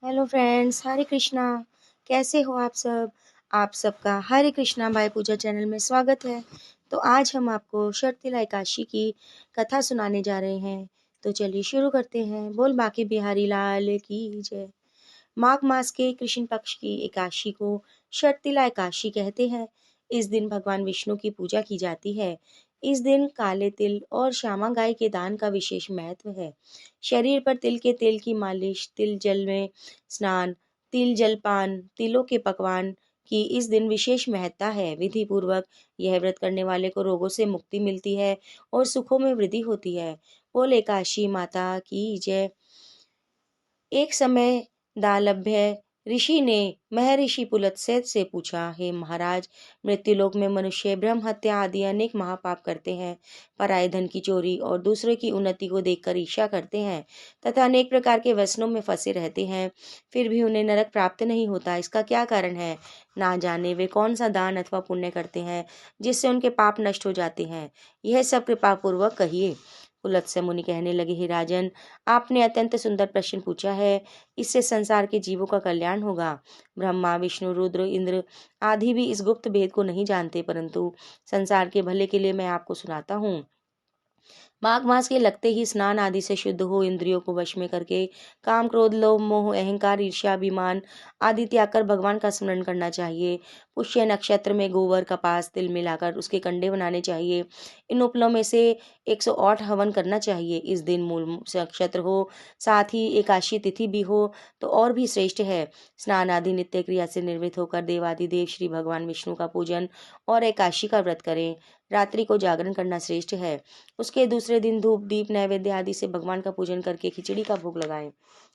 Hello friends, हरे कृष्णा। कैसे हो आप सब? आप सबका हरे कृष्णा बाय पूजा चैनल में स्वागत है। तो आज हम आपको शर्तिला एकादशी की कथा सुनाने जा रहे हैं। तो चलिए शुरू करते हैं। बोल बाकी बिहारी लाल की जय। माघ मास के कृष्ण पक्ष की एकादशी को शर्तिला एकादशी कहते हैं। इस दिन भगवान विष्णु की पूजा की जाती है। इस दिन काले तिल और श्यामा गाय के दान का विशेष महत्व है। शरीर पर तिल के तेल की मालिश, तिल जल में स्नान, तिल जलपान, तिलों के पकवान की इस दिन विशेष महत्ता है। विधि पूर्वक यह व्रत करने वाले को रोगों से मुक्ति मिलती है और सुखों में वृद्धि होती है। बोल एकादशी माता की जय। एक समय दालभ्य ऋषि ने महर्षि पुलत्स्य से पूछा, हे महाराज, मृत्युलोक में मनुष्य ब्रह्म हत्या आदि अनेक महापाप करते हैं, पराये धन की चोरी और दूसरे की उन्नति को देखकर ईर्ष्या करते हैं तथा अनेक प्रकार के व्यसनों में फंसे रहते हैं, फिर भी उन्हें नरक प्राप्त नहीं होता। इसका क्या कारण है? ना जाने वे कौन सा दान अथवा पुण्य करते हैं जिससे उनके पाप नष्ट हो जाते हैं। यह सब कृपा पूर्वक कहिए। पुलत्स्य मुनि कहने लगे, हे राजन, आपने अत्यंत सुंदर प्रश्न पूछा है। इससे संसार के जीवों का कल्याण होगा। ब्रह्मा, विष्णु, रुद्र, इंद्र आदि भी इस गुप्त भेद को नहीं जानते, परंतु संसार के भले के लिए मैं आपको सुनाता हूँ। माघ मास के लगते ही स्नान आदि से शुद्ध हो इंद्रियों को वश में करके काम, क्रोध, लोभ, मोह, अहंकार, ईर्ष्या, अभिमान आदि त्याग कर भगवान का स्मरण करना चाहिए। पुष्य नक्षत्र में गोबर, कपास, तिल मिलाकर उसके कंडे बनाने चाहिए। इन उपलों में से 108 हवन करना चाहिए। इस दिन मूल नक्षत्र हो, साथ ही एकादशी तिथि भी हो तो और भी श्रेष्ठ है। स्नान आदि नित्य क्रिया से निर्वृत्त होकर देवादिदेव श्री भगवान विष्णु का पूजन और एकादशी का व्रत करें। रात्रि को जागरण करना श्रेष्ठ है। उसके दूसरे दिन धूप, दीप, नैवेद्य आदि से भगवान का पूजन करके खिचड़ी का भोग लगाएं।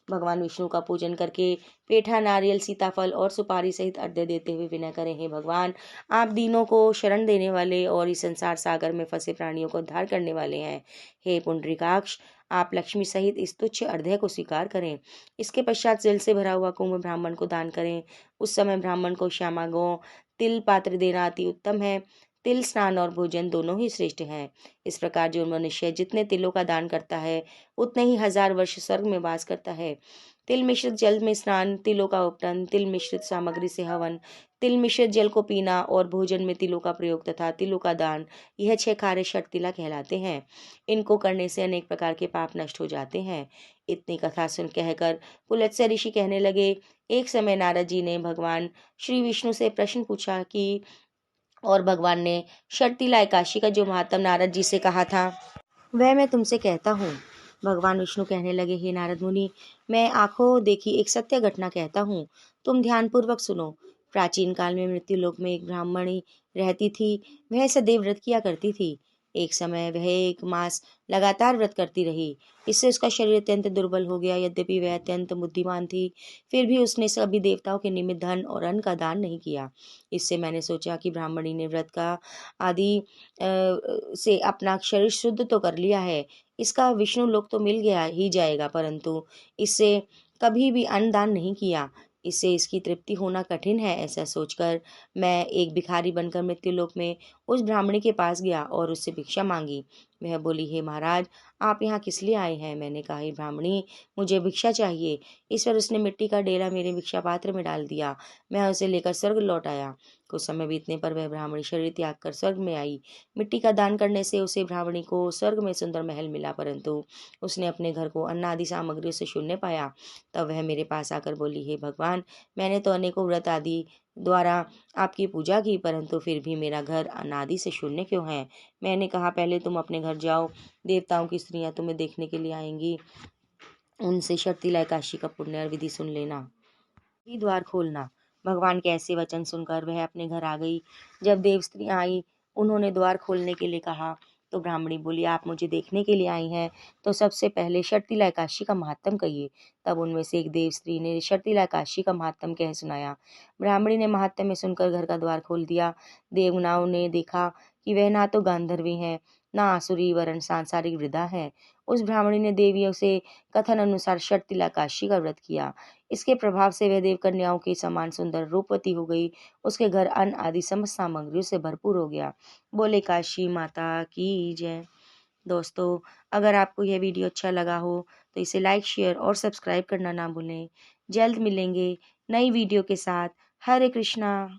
भगवान विष्णु का पूजन करके पेठा, नारियल, सीताफल और सुपारी सहित अर्घ्य देते हुए विनय करें, हे भगवान, आप दीनों को शरण देने वाले और इस संसार सागर में फंसे प्राणियों को उद्धार करने वाले हैं। हे पुंडरीकाक्ष, आप लक्ष्मी सहित इस तुच्छ अर्घ्य को स्वीकार करें। इसके पश्चात जल से भरा हुआ कुंभ ब्राह्मण को दान करें। उस समय ब्राह्मण को श्यामा गौ तिल पात्र देना अति उत्तम है। तिल स्नान और भोजन दोनों ही श्रेष्ठ हैं। इस प्रकार जो मनुष्य जितने तिलों का दान करता है उतने ही 1000 वर्ष स्वर्ग में वास करता है। तिल मिश्रित जल में स्नान, तिलों का उपटन, तिल मिश्रित सामग्री से हवन, तिल मिश्रित जल को पीना और भोजन में तिलों का प्रयोग तथा तिलों का दान, यह 6 कार्य शर्तिला कहलाते हैं। इनको करने से अनेक प्रकार के पाप नष्ट हो जाते हैं। इतनी कथा सुन कहकर पुलत्स्य ऋषि कहने लगे, एक समय नारद जी ने भगवान श्री विष्णु से प्रश्न पूछा कि और भगवान ने शर्तिला एकादशी का जो महात्म नारद जी से कहा था वह मैं तुमसे कहता हूँ। भगवान विष्णु कहने लगे, हे नारद मुनि, मैं आंखों देखी एक सत्य घटना कहता हूँ, तुम ध्यानपूर्वक सुनो। प्राचीन काल में मृत्यु लोक में एक ब्राह्मणी रहती थी। वह सदैव व्रत किया करती थी। एक समय वह 1 मास लगातार व्रत करती रही। इससे उसका शरीर अत्यंत दुर्बल हो गया। यद्यपि वह अत्यंत बुद्धिमान थी, फिर भी उसने सभी देवताओं के निमित्त धन और अन्न का दान नहीं किया। इससे मैंने सोचा कि ब्राह्मणी ने व्रत का आदि से अपना शरीर शुद्ध तो कर लिया है, इसका विष्णु लोक तो मिल गया ही जाएगा, परंतु इससे कभी भी अन्न दान नहीं किया। इससे इसकी तृप्ति होना कठिन है। ऐसा सोचकर मैं एक भिखारी बनकर मृत्यु लोक में उस ब्राह्मणी के पास गया और उससे भिक्षा मांगी। वह बोली, हे महाराज, आप यहाँ किस लिए आए हैं? मैंने कहा, हे ब्राह्मणी, मुझे भिक्षा चाहिए। इस पर उसने मिट्टी का डेला मेरे भिक्षा पात्र में डाल दिया। मैं उसे लेकर स्वर्ग लौट आया। कुछ समय बीतने पर वह ब्राह्मणी शरीर त्याग कर स्वर्ग में आई। मिट्टी का दान करने से उसे ब्राह्मणी को स्वर्ग में सुंदर महल मिला, परंतु उसने अपने घर को अन्न आदि सामग्रियों से शून्य पाया। तब वह मेरे पास आकर बोली, हे भगवान, मैंने तो अनेकों व्रत आदि द्वारा आपकी पूजा की, परंतु फिर भी मेरा घर अनादि से शून्य क्यों है? मैंने कहा, पहले तुम अपने घर जाओ, देवताओं की स्त्रियां तुम्हें देखने के लिए आएंगी, उनसे शर्तिला एकादशी का पुण्य और विधि सुन लेना, ही द्वार खोलना। भगवान के ऐसे वचन सुनकर वह अपने घर आ गई। जब देव स्त्रियां आई, उन्होंने द्वार खोलने के लिए कहा तो ब्राह्मणी बोली, आप मुझे देखने के लिए आई हैं तो सबसे पहले शर्तिला एकादशी का महात्म कहिए। तब उनमें से एक देव स्त्री ने शर्तिला एकादशी का महात्म कह सुनाया। ब्राह्मणी ने महात्म में सुनकर घर का द्वार खोल दिया। देवनाओं ने देखा कि वह ना तो गांधर्वी है, ना आसुरी, वरन सांसारिक वृद्धा है। उस ब्राह्मणी ने देवियों से कथन अनुसार शर्तिला एकादशी का व्रत किया। इसके प्रभाव से वह देव कन्याओं के समान सुंदर रूपवती हो गई। उसके घर अन्न आदि समस्त सामग्रियों से भरपूर हो गया। बोले काशी माता की जय। दोस्तों, अगर आपको यह वीडियो अच्छा लगा हो तो इसे लाइक, शेयर और सब्सक्राइब करना ना भूलें। जल्द मिलेंगे नई वीडियो के साथ। हरे कृष्णा।